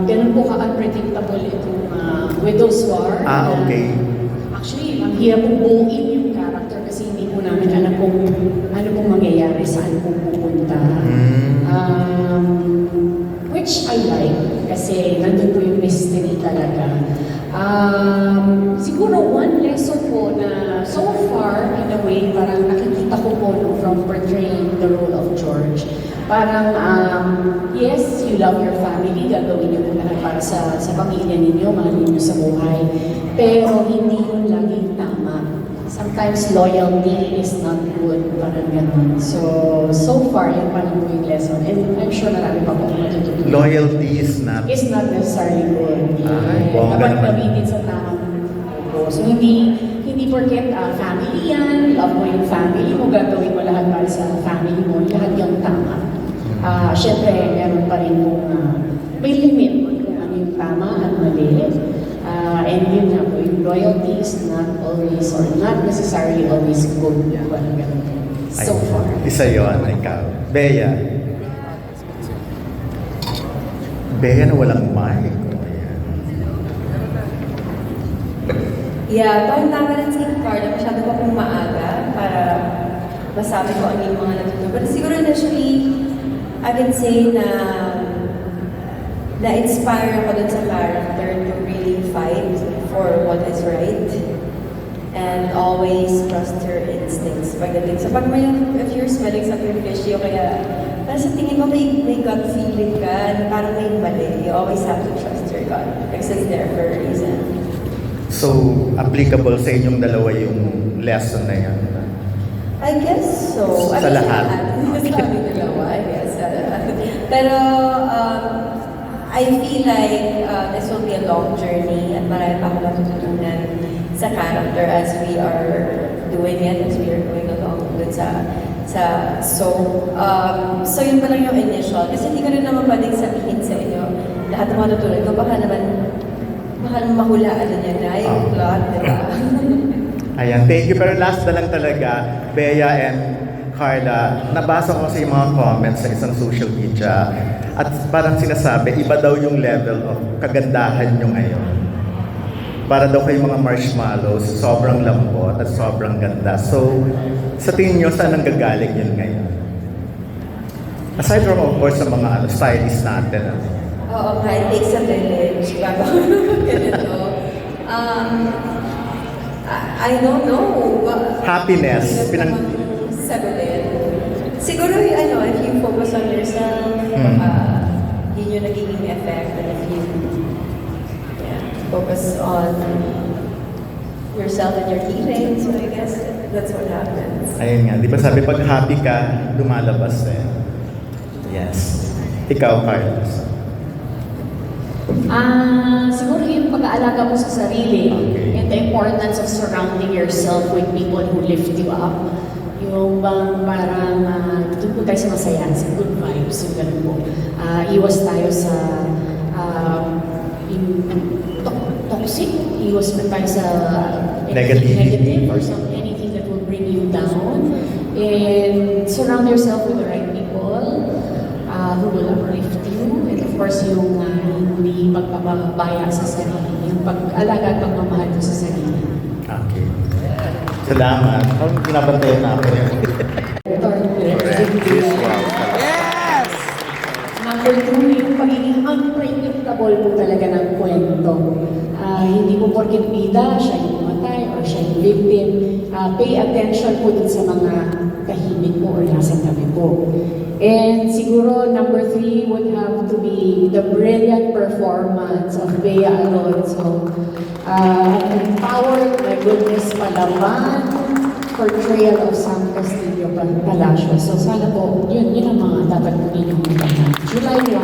Ganun po ka-unpredictable itong Widow's War. Okay. Actually, ang hirap po buuin yung character kasi hindi po namin alam kung ano pong mangyayari, saan po pupunta. Which I like kasi nandun po yung mystery talaga. Siguro one lesson po na so far, in a way, parang nakikita ko po from portraying the role of George. Parang, yes, you love your family, gagawin niyo po lahat para sa pamilya ninyo, mahalin niyo sa buhay. Pero hindi yun laging tama. Sometimes loyalty is not good, parang ganun. So far, yun pa lang po yung lesson. And I'm sure marami pa po matututunan. Loyalty is not Necessarily good. bongga Dapat naman. gamitin sa tamang purpose. So hindi porket family yan, love mo yung family mo, gagawin mo lahat para sa family mo, lahat yung tama. Siyempre, meron pa rin kung may limit kung ano yung tama at mali. And yun nga po, yung loyalty is not always or not necessarily always good. Walang ganun. So far. Isa yun, ikaw. Bea. Bea na walang mic. Yeah, parang tama rin si Carla, masyado pa pong maaga para masabi ko ano yung mga natutunan. But siguro initially, I can say na-inspire ako dun sa character to really fight for what is right and always trust her instincts. Pagdating sa if you're smelling something fishy o kaya parang sa tingin mo may gut feeling ka na parang may mali, you always have to trust your gut because it's there for a reason. So, applicable sa inyong dalawa yung lesson na yan? I guess so. Sa lahat? Sa aming dalawa, I guess. Pero, I feel like this will be a long journey at marami pa ako matututunan sa character as we are doing it, as we are going along with so yun pa lang yung initial. Kasi hindi ko rin naman pwedeng sabihin sa inyo lahat ng matutunan ko. Baka naman mahulaan na niya na yung plot, diba? Ayan, thank you. Pero last na lang talaga, Bea and Carla, nabasa ko sa yung mga comments sa isang social media at parang sinasabi, iba daw yung level of kagandahan nyo ngayon. Para daw kayong mga marshmallows, sobrang lambot at sobrang ganda. So, sa tingin nyo, saan ang gagaling yun ngayon? Aside from, of course, sa mga stylist natin. Oo, it takes a village bago ganito. I don't know. Happiness. Sagutin. Siguro, if you focus on yourself, yun yung nagiging effect. And if you focus on yourself and your healing, so I guess that's what happens. Ayun nga, di ba sabi, pag happy ka, lumalabas eh. Yes. Ikaw, Carlos. Siguro yung pag-aalaga mo sa sarili and the importance of surrounding yourself with people who lift you up. Yung bang parang doon po tayo sa masaya, sa good vibes, yung ganun po. Iwas tayo sa toxic, iwas pa tayo sa negative or anything that will bring you down. And surround yourself with the right people who will uplift you. And of course, yung hindi pagpapabaya sa sarili, yung pag-alaga at pagmamahal mo sa sarili. Okay. Salamat. Parang pinabantayan na ako yan. Yes! Number 2, yung pagiging unpredictable po talaga ng kwento. Hindi po porket bida, siya yung matay or siya yung victim. Pay attention po din sa mga tahimik po or nasa tabi po. And siguro number 3 would have to be the brilliant performance of Bea Alonzo. Empowered, my goodness, Palawan, portrayal of Sam Castillo Palacio. So sana po, yun ang mga dapat po ninyong magandang. July 1.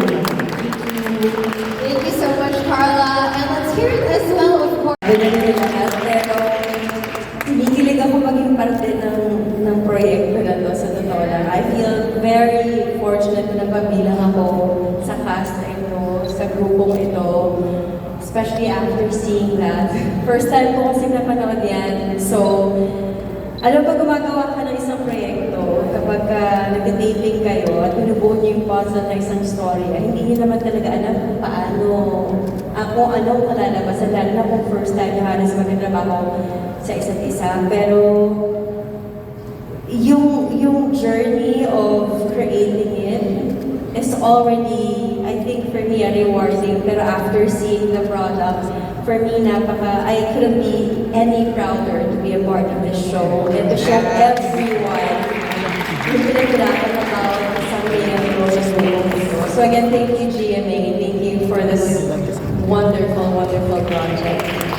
Thank you so much, Carla. And let's hear it as well, of course. Pero kinikilig ako maging parte ng proyekto na to sa totoo lang. I feel very fortunate na pabilang ako sa cast na ito, sa grupong ito. Especially after seeing that. First time ko kasi napanood yan. So, alam pa gumagawa ka ng isang proyekto, kapag nag-dating kayo at binubuo niyo yung puzzle ng isang story, hindi niyo naman talaga alam kung paano, kung anong kalalabasan, lalo na kung first time niyo halos magkatrabaho sa isa't isa. Pero yung journey of creating it is already, I think for me, rewarding. Pero after seeing the product, for me, I couldn't be any prouder to be a part of this show and to show everyone yung pinagdaanan about something and Roses World. So again, thank you GMA, thank you for this wonderful, wonderful project.